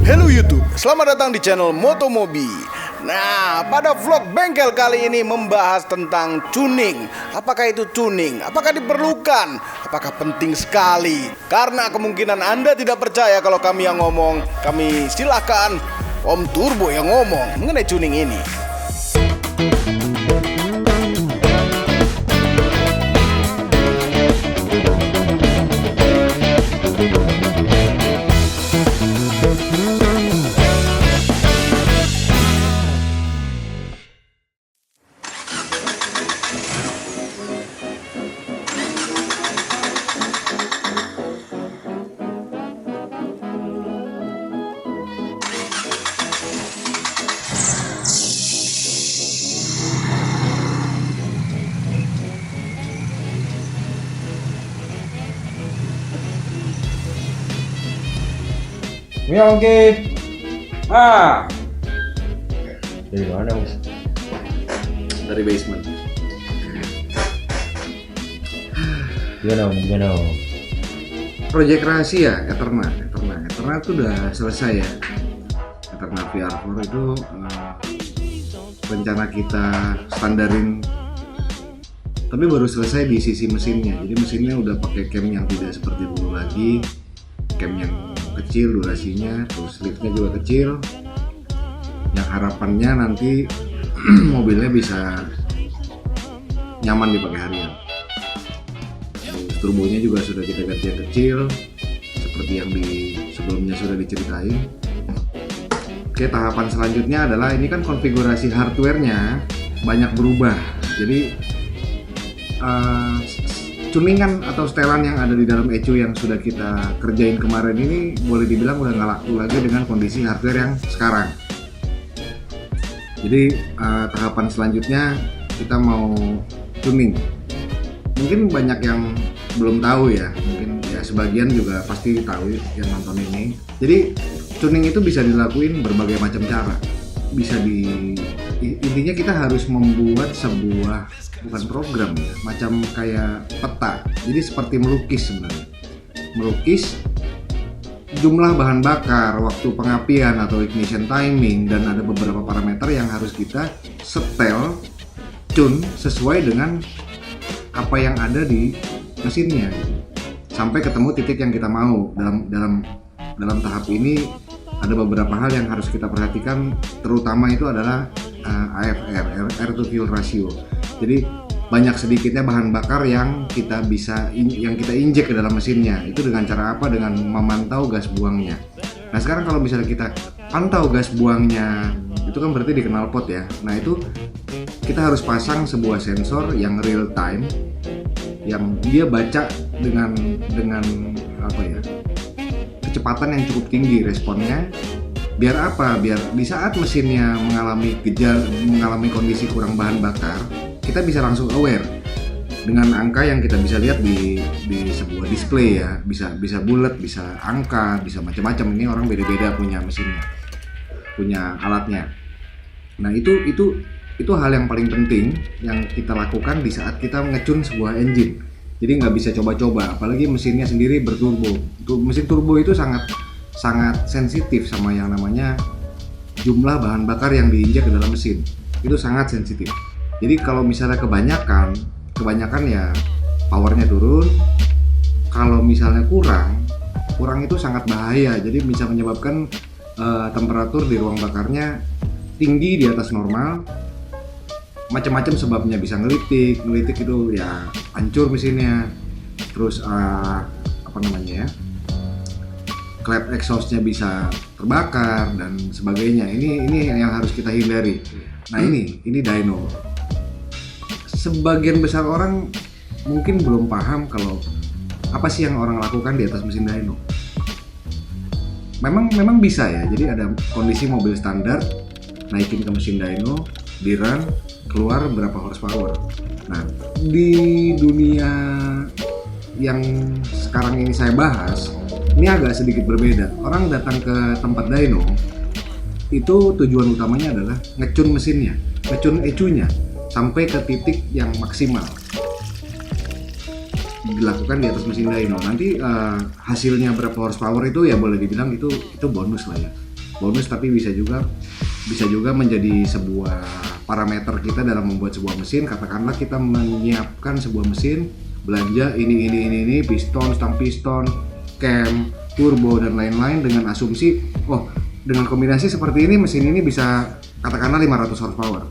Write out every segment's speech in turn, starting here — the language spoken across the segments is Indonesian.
Halo YouTube, selamat datang di channel Motomobi. Nah, pada vlog bengkel kali ini membahas tentang tuning. Apakah itu tuning? Apakah diperlukan? Apakah penting sekali? Karena kemungkinan Anda tidak percaya kalau kami yang ngomong, kami silakan Om Turbo yang ngomong mengenai tuning ini. Ya oke. Dari mana Mas? Dari basement. Gimana? Project rahasia Eterna itu udah selesai ya. Eterna VR4 itu rencana kita standarin, tapi baru selesai di sisi mesinnya. Jadi mesinnya udah pakai cam yang tidak seperti dulu lagi, cam yang kecil durasinya, terus liftnya juga kecil. Yang harapannya nanti mobilnya bisa nyaman dipakai harian. Terus turbonya juga sudah kita ganti yang kecil, seperti yang di sebelumnya sudah diceritain. Oke, tahapan selanjutnya adalah ini kan konfigurasi hardware-nya banyak berubah. Jadi tuningan atau setelan yang ada di dalam ECU yang sudah kita kerjain kemarin ini boleh dibilang udah nggak laku lagi dengan kondisi hardware yang sekarang. Jadi tahapan selanjutnya kita mau tuning. Mungkin banyak yang belum tahu ya, mungkin ya sebagian juga pasti tahu yang nonton ini. Jadi tuning itu bisa dilakuin berbagai macam cara. Intinya kita harus membuat sebuah, bukan program ya, macam kayak peta. Jadi seperti melukis sebenarnya. Melukis jumlah bahan bakar, waktu pengapian atau ignition timing, dan ada beberapa parameter yang harus kita setel, tune sesuai dengan apa yang ada di mesinnya, sampai ketemu titik yang kita mau. Dalam tahap ini ada beberapa hal yang harus kita perhatikan, terutama itu adalah AFR, air to fuel ratio. Jadi banyak sedikitnya bahan bakar yang kita injek ke dalam mesinnya. Itu dengan cara apa? Dengan memantau gas buangnya. Nah sekarang kalau misalnya kita pantau gas buangnya, itu kan berarti di knalpot ya. Nah itu kita harus pasang sebuah sensor yang real time, yang dia baca dengan apa ya, kecepatan yang cukup tinggi responnya. Biar apa? Biar di saat mesinnya mengalami kondisi kurang bahan bakar, kita bisa langsung aware dengan angka yang kita bisa lihat di sebuah display ya. Bisa bulat, bisa angka, bisa macam-macam. Ini orang beda-beda punya mesinnya, punya alatnya. Nah itu hal yang paling penting yang kita lakukan di saat kita ngecun sebuah engine. Jadi nggak bisa coba-coba, apalagi mesinnya sendiri berturbo. Mesin turbo itu sangat sensitif sama yang namanya jumlah bahan bakar yang diinjak ke dalam mesin. Itu sangat sensitif. Jadi kalau misalnya kebanyakan ya powernya turun. Kalau misalnya kurang itu sangat bahaya. Jadi bisa menyebabkan temperatur di ruang bakarnya tinggi di atas normal. Macam-macam sebabnya, bisa ngelitik itu ya hancur mesinnya. Terus klep exhaustnya bisa terbakar dan sebagainya. Ini yang harus kita hindari. Nah ini dyno. Sebagian besar orang mungkin belum paham kalau apa sih yang orang lakukan di atas mesin dyno. Memang bisa ya. Jadi ada kondisi mobil standar, naikin ke mesin dyno, di run, keluar berapa horsepower. Nah di dunia yang sekarang ini saya bahas, ini agak sedikit berbeda. Orang datang ke tempat dyno itu tujuan utamanya adalah ngecun mesinnya, ngecun ECU-nya sampai ke titik yang maksimal. dilakukan di atas mesin dyno. Nanti hasilnya berapa horsepower itu ya boleh dibilang itu bonus lah ya. Bonus, tapi bisa juga menjadi sebuah parameter kita dalam membuat sebuah mesin. Katakanlah kita menyiapkan sebuah mesin, belanja ini piston, stang piston, cam, turbo dan lain-lain dengan asumsi dengan kombinasi seperti ini mesin ini bisa katakanlah 500 horsepower.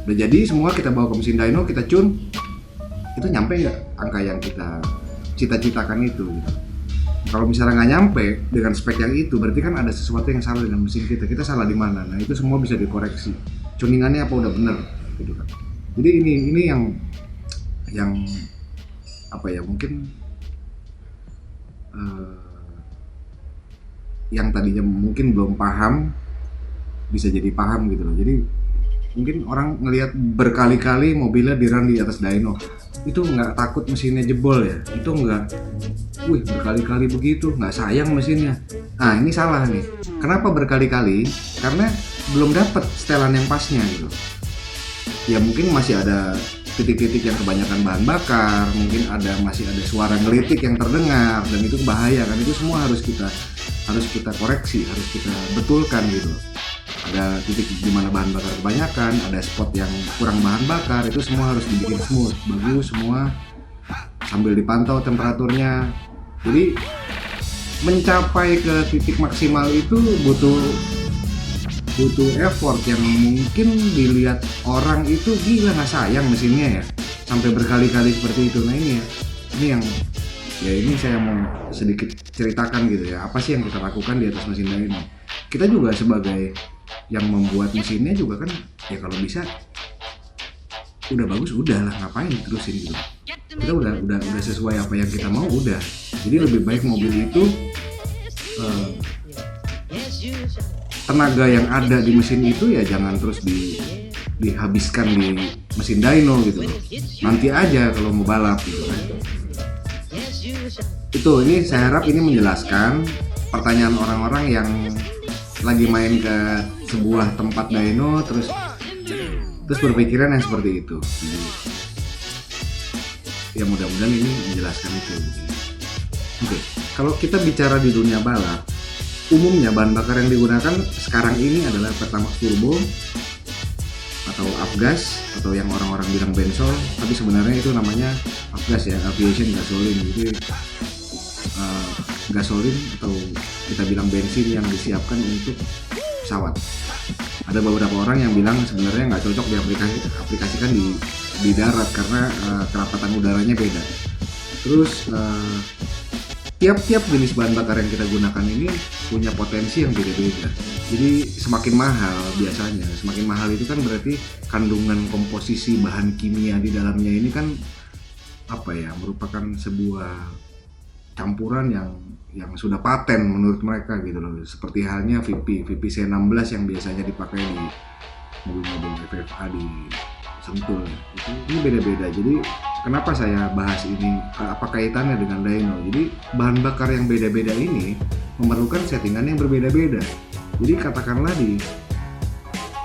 Udah jadi semua, kita bawa ke mesin dyno, kita tune, itu nyampe nggak angka yang kita cita-citakan itu gitu. Kalau misalnya nggak nyampe dengan spek yang itu, berarti kan ada sesuatu yang salah dengan mesin kita salah di mana. Nah itu semua bisa dikoreksi, tuningannya apa udah bener gitu kan. Jadi ini yang apa ya, mungkin yang tadinya mungkin belum paham bisa jadi paham gitu loh. Jadi mungkin orang ngelihat berkali-kali mobilnya di-run di atas dyno, itu nggak takut mesinnya jebol ya, itu nggak berkali-kali begitu, nggak sayang mesinnya. Nah ini salah nih. Kenapa berkali-kali? Karena belum dapat setelan yang pasnya gitu. Ya mungkin masih ada titik-titik yang kebanyakan bahan bakar, mungkin masih ada suara ngelitik yang terdengar, dan itu bahaya kan. Itu semua harus kita koreksi, harus kita betulkan gitu. Ada titik di mana bahan bakar kebanyakan, ada spot yang kurang bahan bakar, itu semua harus dibikin smooth, bagus semua, sambil dipantau temperaturnya. Jadi mencapai ke titik maksimal itu butuh effort yang mungkin dilihat orang itu gila nggak sayang mesinnya ya, sampai berkali-kali seperti itu. Nah ini saya mau sedikit ceritakan gitu ya, apa sih yang kita lakukan di atas mesin dyno. Kita juga sebagai yang membuat mesinnya juga kan ya, kalau bisa udah bagus udah lah, ngapain terusin gitu. Kita udah sesuai apa yang kita mau udah. Jadi lebih baik mobil itu tenaga yang ada di mesin itu ya jangan terus dihabiskan di mesin dyno gitu loh. Nanti aja kalau mau balap gitu kan. Ini saya harap ini menjelaskan pertanyaan orang-orang yang lagi main ke sebuah tempat dyno terus berpikiran yang seperti itu. Jadi, ya mudah-mudahan ini menjelaskan itu. Oke, kalau kita bicara di dunia balap, umumnya bahan bakar yang digunakan sekarang ini adalah Pertamax turbo atau avgas, atau yang orang-orang bilang bensol, tapi sebenarnya itu namanya avgas ya, aviation gasoline. Jadi gasolin atau kita bilang bensin yang disiapkan untuk pesawat. Ada beberapa orang yang bilang sebenarnya nggak cocok diaplikasikan di darat karena kerapatan udaranya beda. Terus tiap-tiap jenis bahan bakar yang kita gunakan ini punya potensi yang beda-beda. Jadi semakin mahal biasanya, semakin mahal itu kan berarti kandungan komposisi bahan kimia di dalamnya ini kan merupakan sebuah campuran yang sudah paten menurut mereka gitu loh. Seperti halnya VP C16 yang biasanya dipakai di mobil-mobil FFA di Sentul. Ini beda-beda. Jadi kenapa saya bahas ini, apa kaitannya dengan dyno? Jadi bahan bakar yang beda-beda ini memerlukan settingan yang berbeda-beda. Jadi katakanlah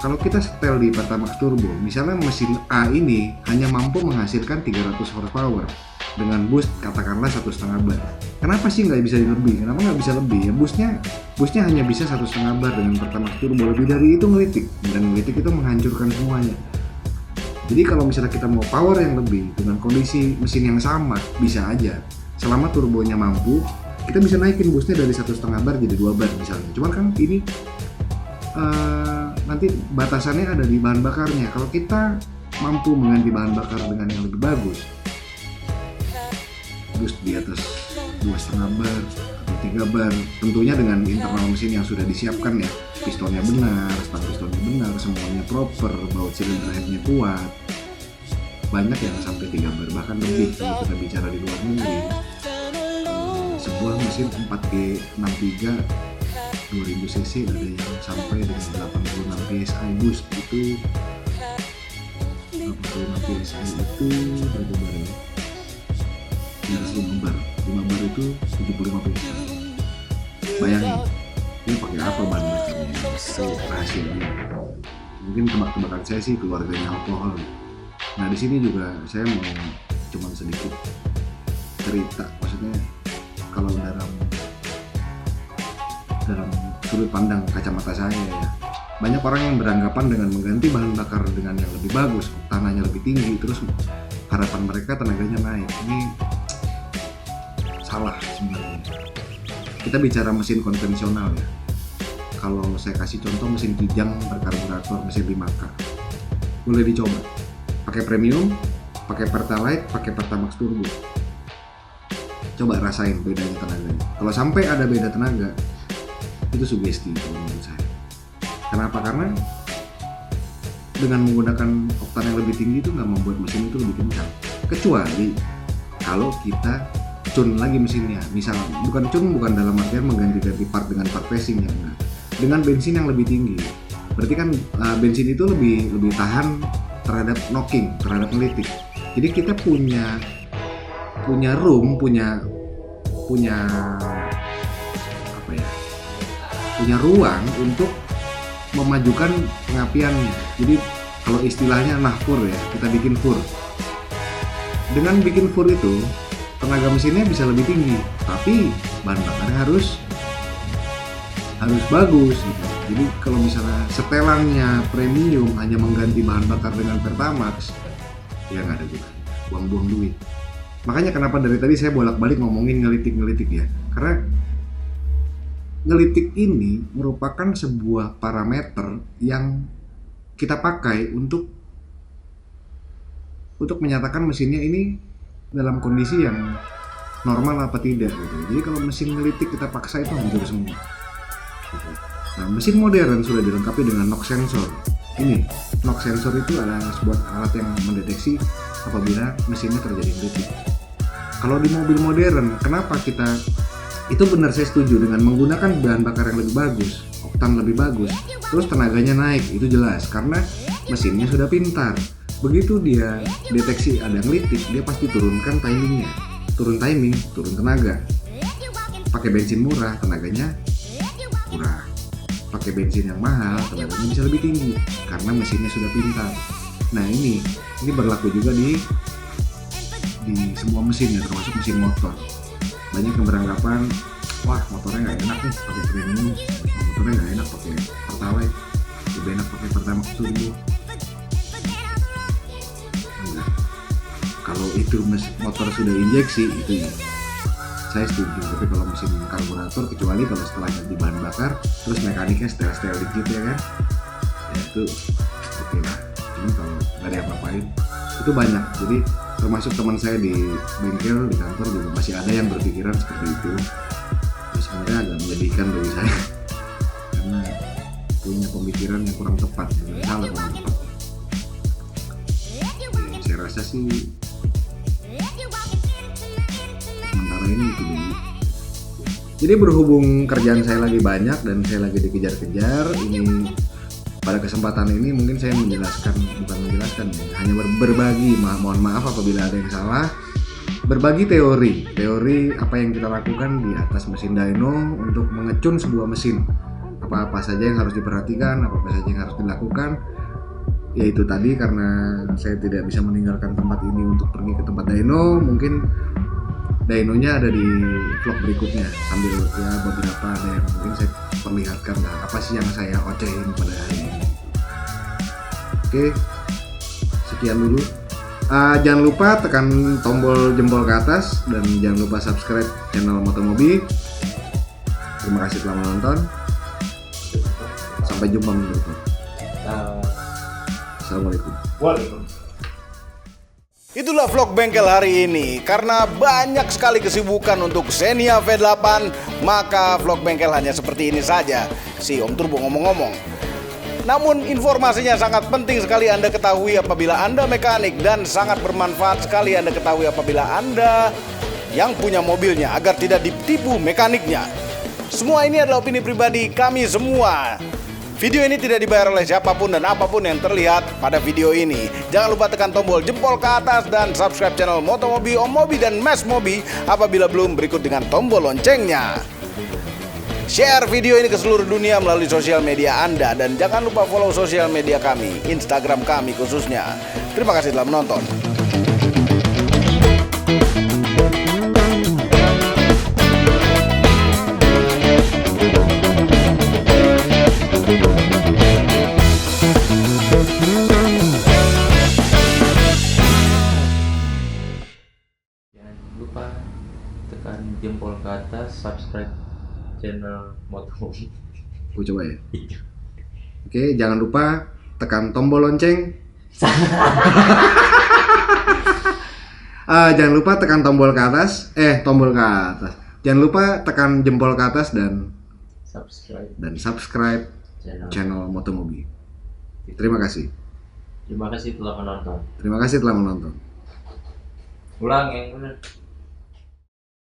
kalau kita setel di Pertamax turbo, misalnya mesin A ini hanya mampu menghasilkan 300 horsepower dengan boost katakanlah 1,5 bar. Kenapa sih nggak bisa lebih? Kenapa nggak bisa lebih? Ya boostnya hanya bisa 1,5 bar dengan Pertamax turbo. Lebih dari itu ngelitik, dan ngelitik itu menghancurkan semuanya. Jadi kalau misalnya kita mau power yang lebih dengan kondisi mesin yang sama, bisa aja. Selama turbonya mampu, kita bisa naikin boostnya dari 1,5 bar jadi 2 bar misalnya. Cuman kan ini nanti batasannya ada di bahan bakarnya. Kalau kita mampu mengganti bahan bakar dengan yang lebih bagus, boost di atas 2,5 bar atau 3 bar, tentunya dengan internal mesin yang sudah disiapkan ya, pistonnya benar, stang pistonnya benar, semuanya proper, baut silinder headnya kuat, banyak yang sampai 3 bar bahkan lebih. Kalau kita bicara di luar negeri, sebuah mesin 4G 63 2000 cc ada yang sampai dengan 86 psi boost. Itu 86 psi itu berapa bar ya? 5 bar itu 75 psi. Bayangin, ini pakai apa bahan bakarnya? Itu rahasianya. Mungkin tebak-tebakan saya sih keluarganya alkohol. Nah di sini juga saya mau cuman sedikit cerita, maksudnya kalau dalam sudut pandang kacamata saya ya, banyak orang yang beranggapan dengan mengganti bahan bakar dengan yang lebih bagus, oktananya lebih tinggi, terus harapan mereka tenaganya naik. Ini salah sebenarnya. Kita bicara mesin konvensional ya. Kalau saya kasih contoh mesin kijang berkarburator, mesin 5K, boleh dicoba. Pakai premium, pakai pertalite, pakai pertamax turbo. Coba rasain bedanya tenaganya. Kalau sampai ada beda tenaga, itu sugesti menurut saya. Kenapa? Karena dengan menggunakan oktan yang lebih tinggi itu nggak membuat mesin itu lebih kencang. Kecuali kalau kita tune lagi mesinnya. Misal bukan dalam artian mengganti part dengan part racing ya, enggak. Dengan bensin yang lebih tinggi. Berarti kan bensin itu lebih tahan terhadap knocking, terhadap ngelitik. Jadi kita punya room, punya ruang untuk memajukan pengapiannya. Jadi kalau istilahnya nahfur ya, kita bikin fur. Dengan bikin fur itu tenaga mesinnya bisa lebih tinggi, tapi bahan bakarnya harus bagus gitu. Jadi kalau misalnya setelannya premium hanya mengganti bahan bakar dengan pertamax, ya nggak ada gunanya, buang-buang duit. Makanya kenapa dari tadi saya bolak-balik ngomongin ngelitik ya, karena ngelitik ini merupakan sebuah parameter yang kita pakai untuk menyatakan mesinnya ini dalam kondisi yang normal apa tidak gitu. Jadi kalau mesin ngelitik kita paksa itu hancur semua gitu. Nah, mesin modern sudah dilengkapi dengan knock sensor. Ini knock sensor itu adalah sebuah alat yang mendeteksi apabila mesinnya terjadi ngelitik. Kalau di mobil modern, kenapa kita itu benar, saya setuju dengan menggunakan bahan bakar yang lebih bagus, oktan lebih bagus, terus tenaganya naik, itu jelas karena mesinnya sudah pintar. Begitu dia deteksi ada ngelitik, dia pasti turunkan timingnya, turun timing, turun tenaga. Pakai bensin murah, tenaganya murah. Pakai bensin yang mahal, tenaganya bisa lebih tinggi karena mesinnya sudah pintar. Nah ini berlaku juga di semua mesin ya, termasuk mesin motor. Banyak yang beranggapan, wah motornya nggak enak nih pakai premium, motornya nggak enak pakai pertalite, lebih enak pakai pertamax turbo. Enggak. Kalau itu motor sudah injeksi itu ya, saya setuju. Tapi kalau mesin karburator, kecuali kalau setelah ganti bahan bakar, terus mekaniknya setel dikit ya kan, ya itu oke lah. Cuma kalau nggak ada apa-apain, itu banyak. Jadi termasuk teman saya di bengkel, di kantor juga masih ada yang berpikiran seperti itu. Terus sebenarnya agak menyedihkan bagi saya karena punya pemikiran yang kurang tepat, kurang tepat. Jadi, saya rasa sih sementara ini itu dulu. Jadi berhubung kerjaan saya lagi banyak dan saya lagi dikejar-kejar, ini pada kesempatan ini mungkin saya bukan menjelaskan ya, hanya berbagi, mohon maaf apabila ada yang salah, berbagi teori apa yang kita lakukan di atas mesin dyno untuk mengecun sebuah mesin, apa saja yang harus diperhatikan, apa saja yang harus dilakukan. Yaitu tadi, karena saya tidak bisa meninggalkan tempat ini untuk pergi ke tempat dyno, mungkin dynonya ada di vlog berikutnya, sambil ya beberapa ada yang mungkin saya perlihatkan lah apa sih yang saya ocehin pada hari ini. Oke, sekian dulu. Jangan lupa tekan tombol jempol ke atas dan jangan lupa subscribe channel Motomobi. Terima kasih telah menonton. Sampai jumpa minggu depan. Assalamualaikum. Waalaikumsalam. Itulah vlog bengkel hari ini. Karena banyak sekali kesibukan untuk Xenia V8, maka vlog bengkel hanya seperti ini saja. Si Om Turbo ngomong-ngomong. Namun informasinya sangat penting sekali Anda ketahui apabila Anda mekanik, dan sangat bermanfaat sekali Anda ketahui apabila Anda yang punya mobilnya, agar tidak ditipu mekaniknya. Semua ini adalah opini pribadi kami semua. Video ini tidak dibayar oleh siapapun dan apapun yang terlihat pada video ini. Jangan lupa tekan tombol jempol ke atas dan subscribe channel Motomobi, Om Mobi, dan Mas Mobi apabila belum, berikut dengan tombol loncengnya. Share video ini ke seluruh dunia melalui sosial media Anda, dan jangan lupa follow sosial media kami, Instagram kami khususnya. Terima kasih telah menonton. jempol ke atas, subscribe channel Motomobi. Gue coba ya. Oke, jangan lupa tekan tombol lonceng. Jangan lupa tekan tombol ke atas. Tombol ke atas. Jangan lupa tekan jempol ke atas dan subscribe channel Motomobi. Terima kasih. Terima kasih telah menonton. Terima kasih telah menonton. Ulang yang benar.